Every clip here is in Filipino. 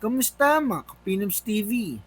Kamusta mga Kapinoms TV?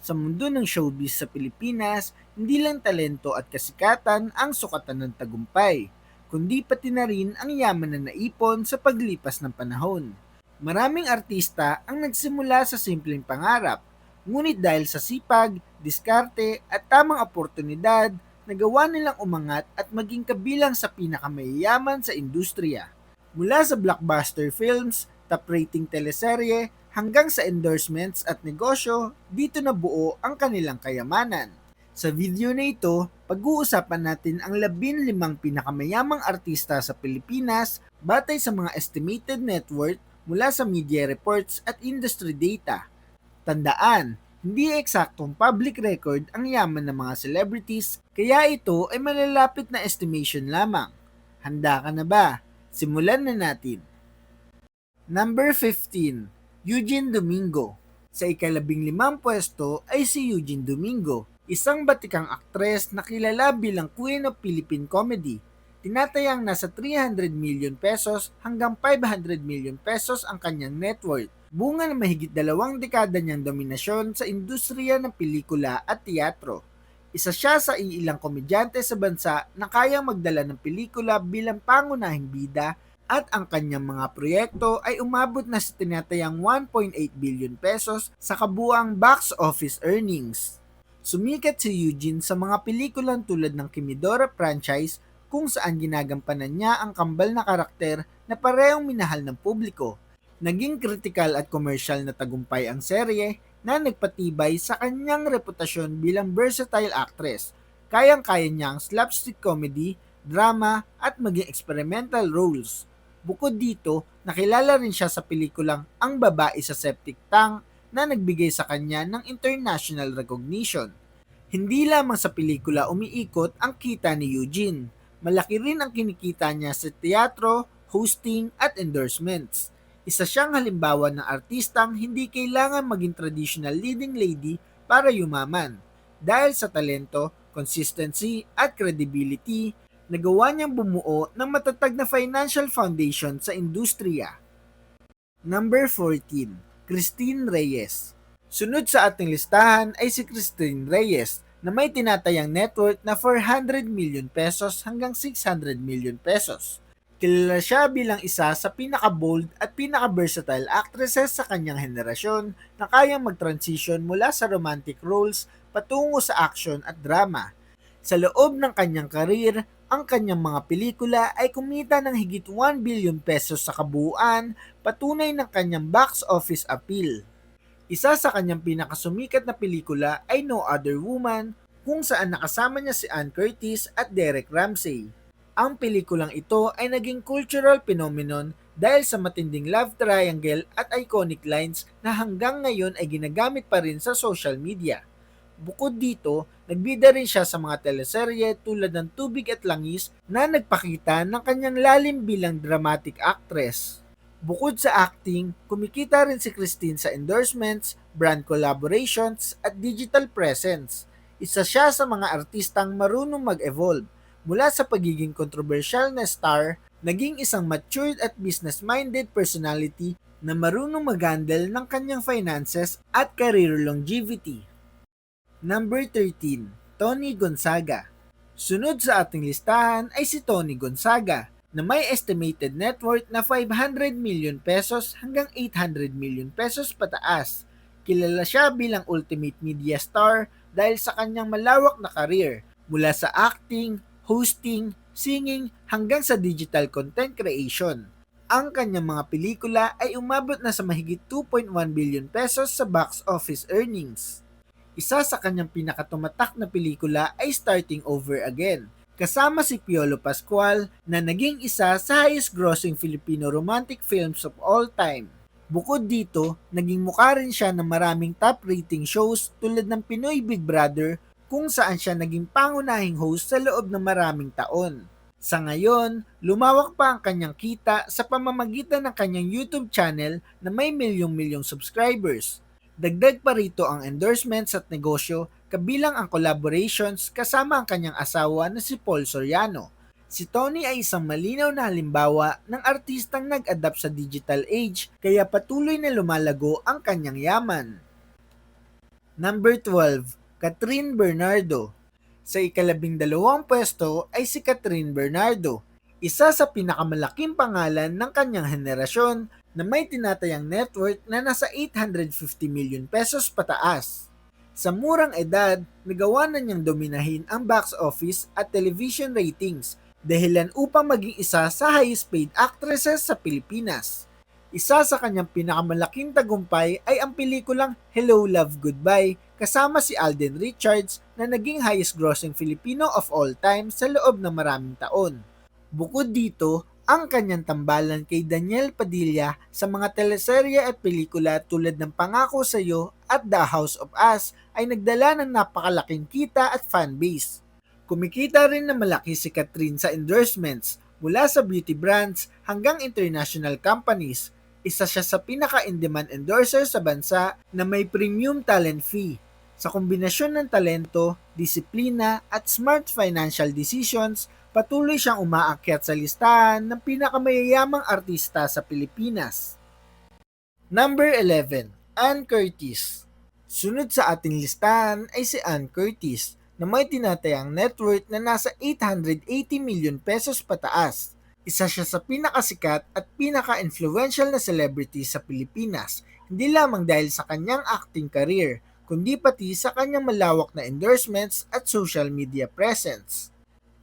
Sa mundo ng showbiz sa Pilipinas, hindi lang talento at kasikatan ang sukatan ng tagumpay, kundi pati na rin ang yaman na naipon sa paglipas ng panahon. Maraming artista ang nagsimula sa simpleng pangarap, ngunit dahil sa sipag, diskarte at tamang oportunidad, nagawa nilang umangat at maging kabilang sa pinakamayayaman sa industriya. Mula sa blockbuster films, top rating teleserye, hanggang sa endorsements at negosyo, dito na buo ang kanilang kayamanan. Sa video na ito, pag-uusapan natin ang 15 pinakamayamang artista sa Pilipinas batay sa mga estimated net worth mula sa media reports at industry data. Tandaan, hindi eksaktong public record ang yaman ng mga celebrities, kaya ito ay malalapit na estimation lamang. Handa ka na ba? Simulan na natin. Number 15, Eugene Domingo. Sa ika-15 pwesto ay si Eugene Domingo, isang batikang aktres na kilala bilang Queen of Philippine Comedy. Tinatayang nasa 300 million pesos hanggang 500 million pesos ang kanyang net worth. Bunga ng mahigit 2 dekada niyang dominasyon sa industriya ng pelikula at teatro. Isa siya sa iilang komedyante sa bansa na kayang magdala ng pelikula bilang pangunahing bida at ang kanyang mga proyekto ay umabot na sa tinatayang 1.8 billion pesos sa kabuang box office earnings. Sumikat si Eugene sa mga pelikulang tulad ng Kimidora franchise kung saan ginagampanan niya ang kambal na karakter na parehong minahal ng publiko. Naging critical at commercial na tagumpay ang serye na nagpatibay sa kanyang reputasyon bilang versatile actress. Kayang-kaya niya ang slapstick comedy, drama at maging experimental roles. Bukod dito, nakilala rin siya sa pelikulang Ang Babae sa Septic Tank na nagbigay sa kanya ng international recognition. Hindi lamang sa pelikula umiikot ang kita ni Eugene. Malaki rin ang kinikita niya sa teatro, hosting at endorsements. Isa siyang halimbawa ng artistang hindi kailangan maging traditional leading lady para yumaman. Dahil sa talento, consistency at credibility, nagawa niyang bumuo ng matatag na financial foundation sa industriya. Number 14, Christine Reyes. Sunod sa ating listahan ay si Christine Reyes na may tinatayang net worth na 400 million pesos hanggang 600 million pesos. Kilala siya bilang isa sa pinaka-bold at pinaka-versatile actresses sa kanyang henerasyon na kayang mag-transition mula sa romantic roles patungo sa action at drama. Sa loob ng kanyang karir, ang kanyang mga pelikula ay kumita ng higit 1 billion pesos sa kabuuan, patunay ng kanyang box office appeal. Isa sa kanyang pinakasumikat na pelikula ay No Other Woman, kung saan nakasama niya si Ann Curtis at Derek Ramsey. Ang pelikulang ito ay naging cultural phenomenon dahil sa matinding love triangle at iconic lines na hanggang ngayon ay ginagamit pa rin sa social media. Bukod dito, nagbida rin siya sa mga teleserye tulad ng Tubig at Langis na nagpakita ng kanyang lalim bilang dramatic actress. Bukod sa acting, kumikita rin si Christine sa endorsements, brand collaborations at digital presence. Isa siya sa mga artistang marunong mag-evolve. Mula sa pagiging controversial na star, naging isang matured at business-minded personality na marunong mag-handle ng kanyang finances at career longevity. Number 13, Tony Gonzaga. Sunod sa ating listahan ay si Tony Gonzaga na may estimated net worth na 500 million pesos hanggang 800 million pesos pataas. Kilala siya bilang ultimate media star dahil sa kanyang malawak na career mula sa acting, hosting, singing hanggang sa digital content creation. Ang kanyang mga pelikula ay umabot na sa mahigit 2.1 billion pesos sa box office earnings. Isa sa kanyang pinakatumatak na pelikula ay Starting Over Again, kasama si Piolo Pascual na naging isa sa highest grossing Filipino romantic films of all time. Bukod dito, naging mukha rin siya ng maraming top rating shows tulad ng Pinoy Big Brother kung saan siya naging pangunahing host sa loob ng maraming taon. Sa ngayon, lumawak pa ang kanyang kita sa pamamagitan ng kanyang YouTube channel na may milyong-milyong subscribers. Dagdag pa rito ang endorsements at negosyo kabilang ang collaborations kasama ang kanyang asawa na si Paul Soriano. Si Tony ay isang malinaw na halimbawa ng artistang nag-adapt sa digital age kaya patuloy na lumalago ang kanyang yaman. Number 12, Catherine Bernardo. Sa ika-12 pwesto ay si Catherine Bernardo, isa sa pinakamalaking pangalan ng kanyang henerasyon na may tinatayang net worth na nasa 850 million pesos pataas. Sa murang edad, nagawa na niyang dominahin ang box office at television ratings dahilan upang maging isa sa highest paid actresses sa Pilipinas. Isa sa kanyang pinakamalaking tagumpay ay ang pelikulang Hello Love Goodbye kasama si Alden Richards na naging highest grossing Filipino of all time sa loob ng maraming taon. Bukod dito, ang kanyang tambalan kay Daniel Padilla sa mga teleserye at pelikula tulad ng Pangako Sa'yo at The House of Us ay nagdala ng napakalaking kita at fanbase. Kumikita rin na malaki si Catherine sa endorsements mula sa beauty brands hanggang international companies. Isa siya sa pinaka-in-demand endorser sa bansa na may premium talent fee. Sa kombinasyon ng talento, disiplina at smart financial decisions, patuloy siyang umaakyat sa listahan ng pinakamayayamang artista sa Pilipinas. Number 11, Ann Curtis. Sunod sa ating listahan ay si Ann Curtis na may tinatayang net worth na nasa 880 million pesos pataas. Isa siya sa pinakasikat at pinaka-influential na celebrity sa Pilipinas, hindi lamang dahil sa kanyang acting career, kundi pati sa kanyang malawak na endorsements at social media presence.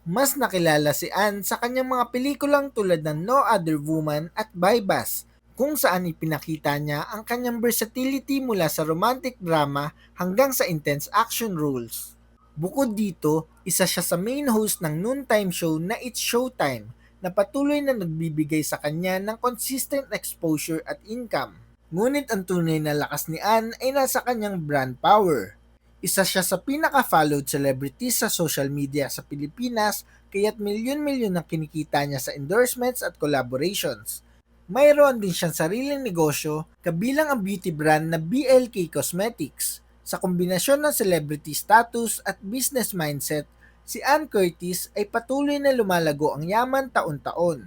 Mas nakilala si Ann sa kanyang mga pelikulang tulad ng No Other Woman at Baybas, kung saan ipinakita niya ang kanyang versatility mula sa romantic drama hanggang sa intense action roles. Bukod dito, isa siya sa main host ng noontime show na It's Showtime na patuloy na nagbibigay sa kanya ng consistent exposure at income. Ngunit ang tunay na lakas ni Ann ay nasa kanyang brand power. Isa siya sa pinaka-followed celebrities sa social media sa Pilipinas kaya't milyon-milyon ang kinikita niya sa endorsements at collaborations. Mayroon din siyang sariling negosyo kabilang ang beauty brand na BLK Cosmetics. Sa kombinasyon ng celebrity status at business mindset, si Ann Curtis ay patuloy na lumalago ang yaman taon-taon.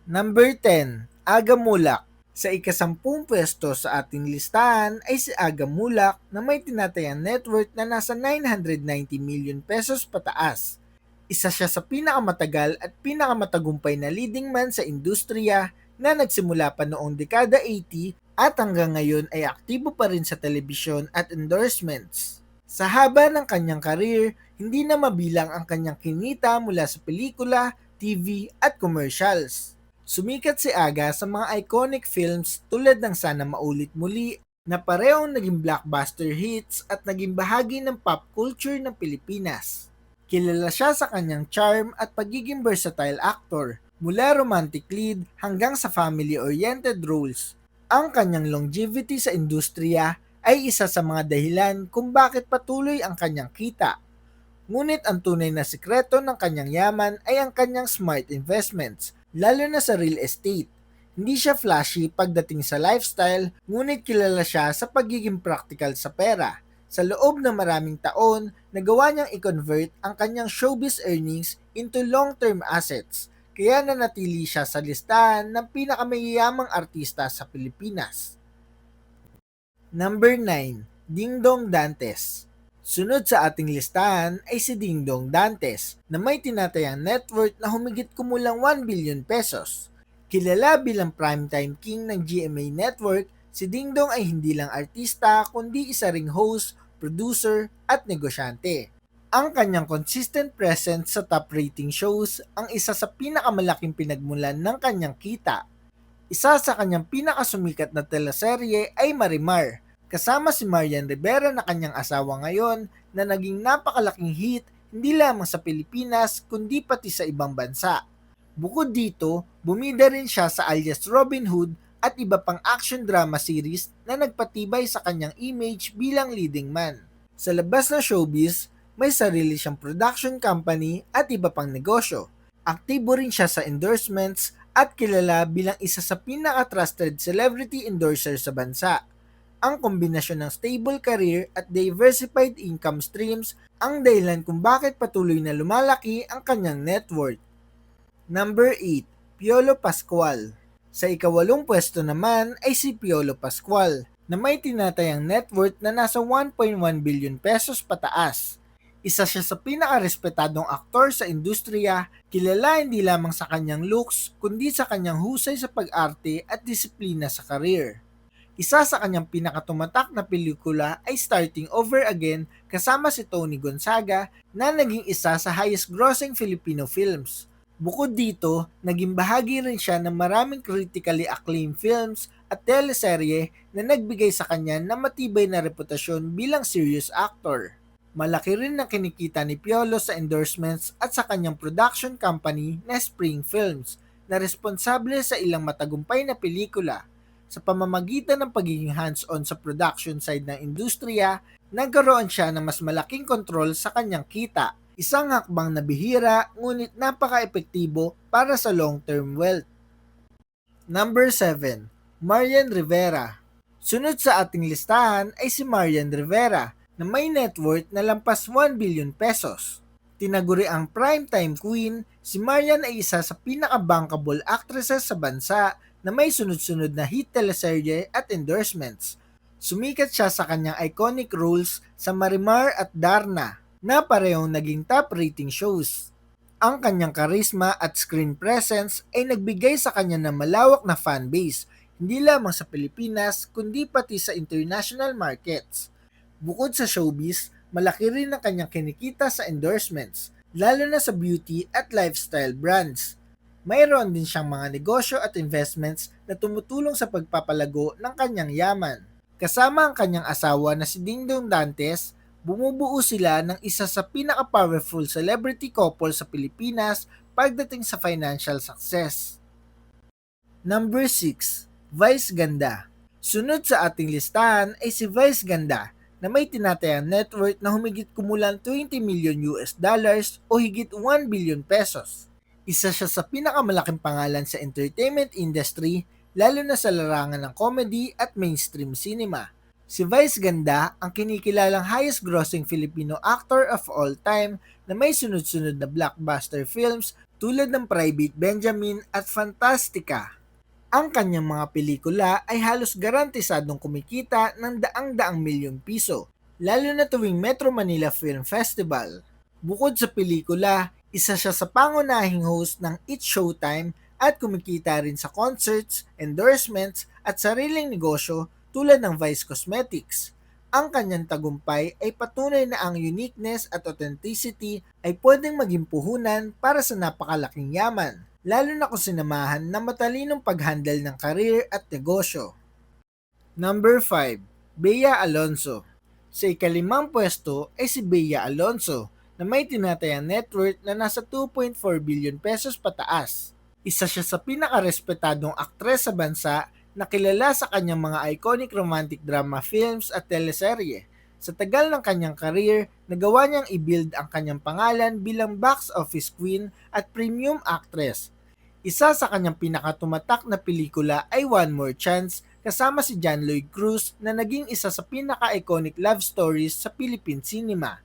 Number 10, Aga Mulak. Sa ika-10 pwesto sa ating listahan ay si Aga Mulak na may tinatayang net worth na nasa 990 million pesos pataas. Isa siya sa pinakamatagal at pinakamatagumpay na leading man sa industriya na nagsimula pa noong dekada 80 at hanggang ngayon ay aktibo pa rin sa telebisyon at endorsements. Sa haba ng kanyang career, hindi na mabilang ang kanyang kinita mula sa pelikula, TV at commercials. Sumikat si Aga sa mga iconic films tulad ng Sana Maulit Muli na parehong naging blockbuster hits at naging bahagi ng pop culture ng Pilipinas. Kilala siya sa kanyang charm at pagiging versatile actor, mula romantic lead hanggang sa family-oriented roles. Ang kanyang longevity sa industriya ay isa sa mga dahilan kung bakit patuloy ang kanyang kita. Ngunit ang tunay na sikreto ng kanyang yaman ay ang kanyang smart investments, lalo na sa real estate. Hindi siya flashy pagdating sa lifestyle, ngunit kilala siya sa pagiging practical sa pera. Sa loob ng maraming taon, nagawa niyang i-convert ang kanyang showbiz earnings into long-term assets, kaya nanatili siya sa listahan ng pinakamayayamang artista sa Pilipinas. Number 9, Dingdong Dantes. Sunod sa ating listahan ay si Dingdong Dantes na may tinatayang net worth na humigit kumulang 1 billion pesos. Kilala bilang primetime king ng GMA Network, si Dingdong ay hindi lang artista kundi isa ring host, producer at negosyante. Ang kanyang consistent presence sa top rating shows ang isa sa pinakamalaking pinagmulan ng kanyang kita. Isa sa kanyang pinakasumikat na teleserye ay Marimar, kasama si Marian Rivera na kanyang asawa ngayon na naging napakalaking hit hindi lamang sa Pilipinas kundi pati sa ibang bansa. Bukod dito, bumida rin siya sa alias Robin Hood at iba pang action drama series na nagpatibay sa kanyang image bilang leading man. Sa labas ng showbiz, may sarili siyang production company at iba pang negosyo. Aktibo rin siya sa endorsements at kilala bilang isa sa pinaka-trusted celebrity endorser sa bansa. Ang kombinasyon ng stable career at diversified income streams ang dahilan kung bakit patuloy na lumalaki ang kanyang net worth. Number 8, Piolo Pascual. Sa ikawalong pwesto naman ay si Piolo Pascual na may tinatayang net worth na nasa 1.1 billion pesos pataas. Isa siya sa pinakarespetadong aktor sa industriya, kilala hindi lamang sa kanyang looks kundi sa kanyang husay sa pag-arte at disiplina sa career. Isa sa kanyang pinakatumatak na pelikula ay Starting Over Again kasama si Tony Gonzaga na naging isa sa highest grossing Filipino films. Bukod dito, naging bahagi rin siya ng maraming critically acclaimed films at teleserye na nagbigay sa kanya ng matibay na reputasyon bilang serious actor. Malaki rin ang kinikita ni Piolo sa endorsements at sa kanyang production company na Spring Films na responsable sa ilang matagumpay na pelikula. Sa pamamagitan ng pagiging hands-on sa production side ng industriya, nagkaroon siya ng mas malaking kontrol sa kanyang kita. Isang hakbang na bihira ngunit napaka-epektibo para sa long-term wealth. Number 7, Marian Rivera. Sunod sa ating listahan ay si Marian Rivera na may net worth na lampas 1 billion pesos. Tinaguri ang primetime queen, si Marian ay isa sa pinaka-bankable actresses sa bansa na may sunod-sunod na hit teleserye at endorsements. Sumikat siya sa kanyang iconic roles sa Marimar at Darna na parehong naging top rating shows. Ang kanyang karisma at screen presence ay nagbigay sa kanya ng malawak na fanbase, hindi lamang sa Pilipinas kundi pati sa international markets. Bukod sa showbiz, malaki rin ang kanyang kinikita sa endorsements, lalo na sa beauty at lifestyle brands. Mayroon din siyang mga negosyo at investments na tumutulong sa pagpapalago ng kanyang yaman. Kasama ang kanyang asawa na si Dingdong Dantes, bumubuo sila ng isa sa pinaka-powerful celebrity couple sa Pilipinas pagdating sa financial success. Number 6, Vice Ganda. Sunod sa ating listahan ay si Vice Ganda na may tinatayang net worth na humigit kumulang 20 million US dollars o higit 1 billion pesos. Isa siya sa pinakamalaking pangalan sa entertainment industry lalo na sa larangan ng comedy at mainstream cinema. Si Vice Ganda ang kinikilalang highest grossing Filipino actor of all time na may sunod-sunod na blockbuster films tulad ng Private Benjamin at Fantastica. Ang kanyang mga pelikula ay halos garantisadong kumikita ng daang-daang milyong piso, lalo na tuwing Metro Manila Film Festival. Bukod sa pelikula, isa siya sa pangunahing host ng It's Showtime at kumikita rin sa concerts, endorsements at sariling negosyo tulad ng Vice Cosmetics. Ang kanyang tagumpay ay patunay na ang uniqueness at authenticity ay pwedeng maging puhunan para sa napakalaking yaman, lalo na kung sinamahan ng matalinong pag-handle ng career at negosyo. Number 5, Bea Alonzo. Sa ikalimang pwesto ay si Bea Alonzo na may tinatayang net worth na nasa 2.4 billion pesos pataas. Isa siya sa pinaka-respetadong aktres sa bansa na kilala sa kanyang mga iconic romantic drama films at teleserye. Sa tagal ng kanyang career, nagawa niyang i-build ang kanyang pangalan bilang box office queen at premium actress. Isa sa kanyang pinakatumatak na pelikula ay One More Chance kasama si John Lloyd Cruz na naging isa sa pinaka-iconic love stories sa Philippine cinema.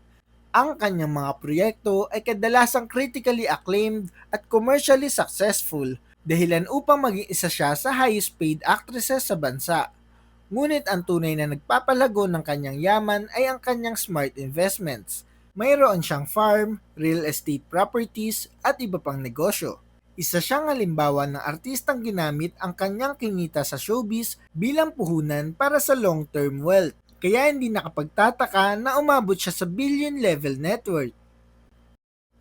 Ang kanyang mga proyekto ay kadalasang critically acclaimed at commercially successful, dahilan upang maging isa siya sa highest paid actresses sa bansa. Ngunit ang tunay na nagpapalago ng kanyang yaman ay ang kanyang smart investments. Mayroon siyang farm, real estate properties at iba pang negosyo. Isa siyang halimbawa ng artistang ginamit ang kanyang kinita sa showbiz bilang puhunan para sa long-term wealth. Kaya hindi nakapagtataka na umabot siya sa billion level net worth.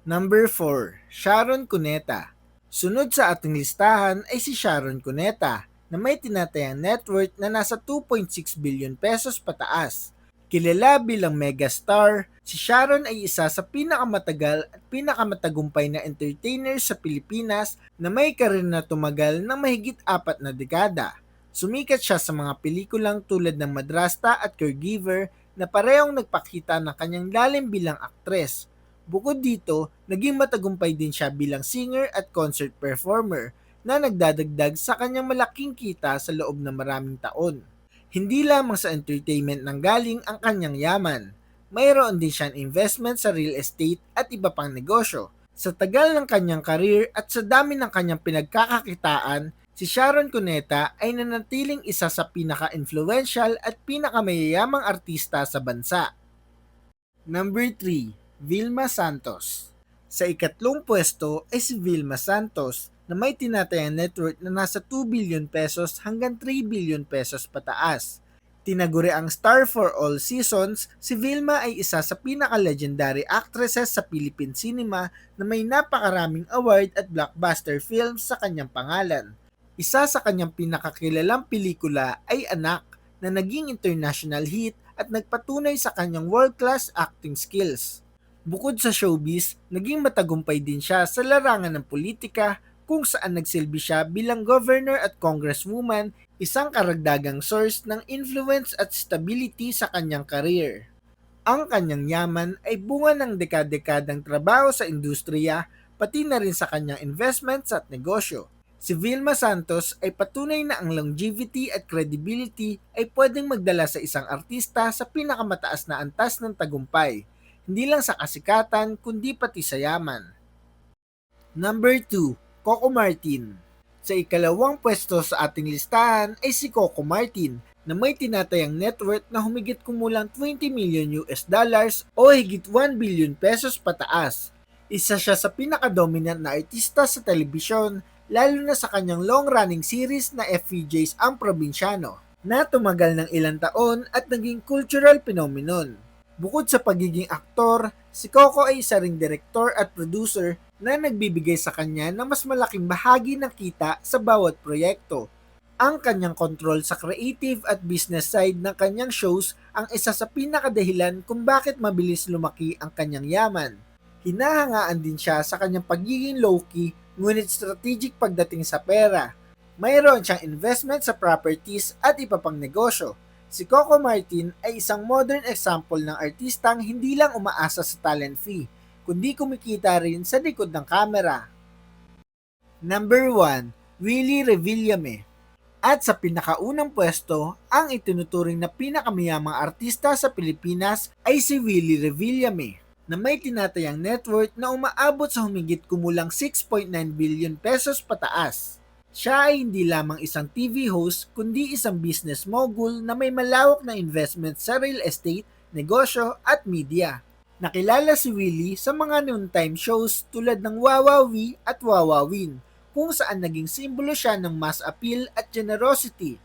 Number 4, Sharon Cuneta. Sunod sa ating listahan ay si Sharon Cuneta na may tinatayang net worth na nasa 2.6 billion pesos pataas. Kilala bilang megastar, si Sharon ay isa sa pinakamatagal at pinakamatagumpay na entertainer sa Pilipinas na may karir na tumagal ng mahigit 4 na dekada. Sumikat siya sa mga pelikulang tulad ng Madrasta at Caregiver na parehong nagpakita ng kanyang lalim bilang aktres. Bukod dito, naging matagumpay din siya bilang singer at concert performer na nagdadagdag sa kanyang malaking kita sa loob ng maraming taon. Hindi lamang sa entertainment nanggaling ang kanyang yaman. Mayroon din siyang investment sa real estate at iba pang negosyo. Sa tagal ng kanyang career at sa dami ng kanyang pinagkakakitaan, si Sharon Cuneta ay nanatiling isa sa pinaka-influential at pinakamayayamang artista sa bansa. Number 3, Vilma Santos. Sa ikatlong pwesto ay si Vilma Santos na may tinatayang net worth na nasa 2 billion pesos hanggang 3 billion pesos pataas. Tinaguri ang star for all seasons, si Vilma ay isa sa pinaka-legendary actresses sa Philippine cinema na may napakaraming award at blockbuster films sa kanyang pangalan. Isa sa kanyang pinakakilalang pelikula ay Anak na naging international hit at nagpatunay sa kanyang world-class acting skills. Bukod sa showbiz, naging matagumpay din siya sa larangan ng politika kung saan nagsilbi siya bilang governor at congresswoman, isang karagdagang source ng influence at stability sa kanyang career. Ang kanyang yaman ay bunga ng dekad-dekadang trabaho sa industriya, pati na rin sa kanyang investments at negosyo. Si Vilma Santos ay patunay na ang longevity at credibility ay pwedeng magdala sa isang artista sa pinakamataas na antas ng tagumpay, hindi lang sa kasikatan kundi pati sa yaman. Number 2, Coco Martin. Sa ikalawang pwesto sa ating listahan ay si Coco Martin na may tinatayang net worth na humigit kumulang 20 million US dollars o higit 1 billion pesos pataas. Isa siya sa pinaka-dominant na artista sa telebisyon, lalo na sa kanyang long-running series na FVJ's Ang Probinsyano, na tumagal ng ilang taon at naging cultural phenomenon. Bukod sa pagiging aktor, si Coco ay isa ring director at producer na nagbibigay sa kanya ng mas malaking bahagi ng kita sa bawat proyekto. Ang kanyang control sa creative at business side ng kanyang shows ang isa sa pinakadahilan kung bakit mabilis lumaki ang kanyang yaman. Hinahangaan din siya sa kanyang pagiging low-key ngunit strategic pagdating sa pera. Mayroon siyang investment sa properties at iba pang negosyo. Si Coco Martin ay isang modern example ng artistang hindi lang umaasa sa talent fee, kundi kumikita rin sa likod ng kamera. Number 1, Willie Revillame. At sa pinakaunang pwesto, ang itinuturing na pinakamayamang artista sa Pilipinas ay si Willie Revillame, na may tinatayang net worth na umaabot sa humigit kumulang 6.9 billion pesos pataas. Siya ay hindi lamang isang TV host kundi isang business mogul na may malawak na investment sa real estate, negosyo at media. Nakilala si Willie sa mga noontime shows tulad ng Wawawi at Wawawin, kung saan naging simbolo siya ng mass appeal at generosity.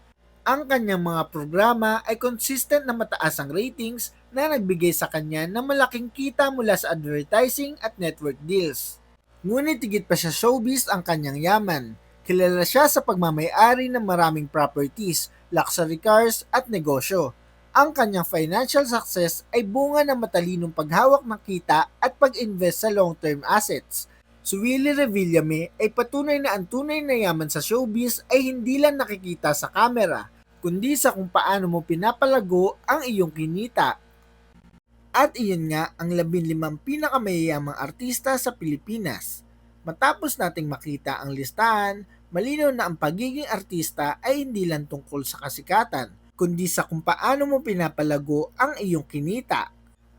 Ang kanyang mga programa ay consistent na mataas ang ratings na nagbigay sa kanya ng malaking kita mula sa advertising at network deals. Ngunit higit pa sa showbiz ang kanyang yaman. Kilala siya sa pagmamay-ari ng maraming properties, luxury cars at negosyo. Ang kanyang financial success ay bunga ng matalinong paghawak ng kita at pag-invest sa long-term assets. Si Willie Revillame ay patunay na ang tunay na yaman sa showbiz ay hindi lang nakikita sa kamera, kundi sa kung paano mo pinapalago ang iyong kinita. At iyon nga ang 15 pinakamayayamang artista sa Pilipinas. Matapos nating makita ang listahan, malinaw na ang pagiging artista ay hindi lang tungkol sa kasikatan, kundi sa kung paano mo pinapalago ang iyong kinita.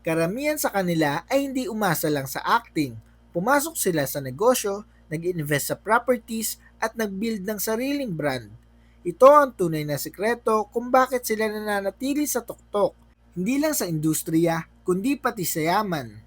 Karamihan sa kanila ay hindi umasa lang sa acting. Pumasok sila sa negosyo, nag-invest sa properties at nag-build ng sariling brand. Ito ang tunay na sikreto kung bakit sila nananatili sa tuktok, hindi lang sa industriya, kundi pati sa yaman.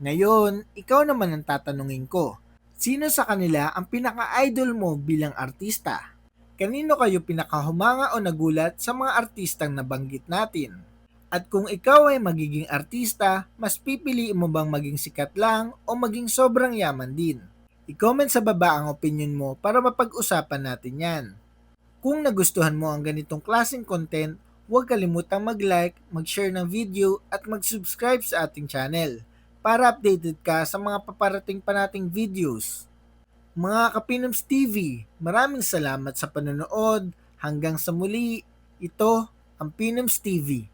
Ngayon, ikaw naman ang tatanungin ko. Sino sa kanila ang pinaka-idol mo bilang artista? Kanino kayo pinakahumanga o nagulat sa mga artistang nabanggit natin? At kung ikaw ay magiging artista, mas pipiliin mo bang maging sikat lang o maging sobrang yaman din? I-comment sa baba ang opinion mo para mapag-usapan natin yan. Kung nagustuhan mo ang ganitong klaseng content, huwag kalimutang mag-like, mag-share ng video at mag-subscribe sa ating channel para updated ka sa mga paparating pa nating videos. Mga Kapinoms TV, maraming salamat sa panonood. Hanggang sa muli, ito ang Pinoms TV.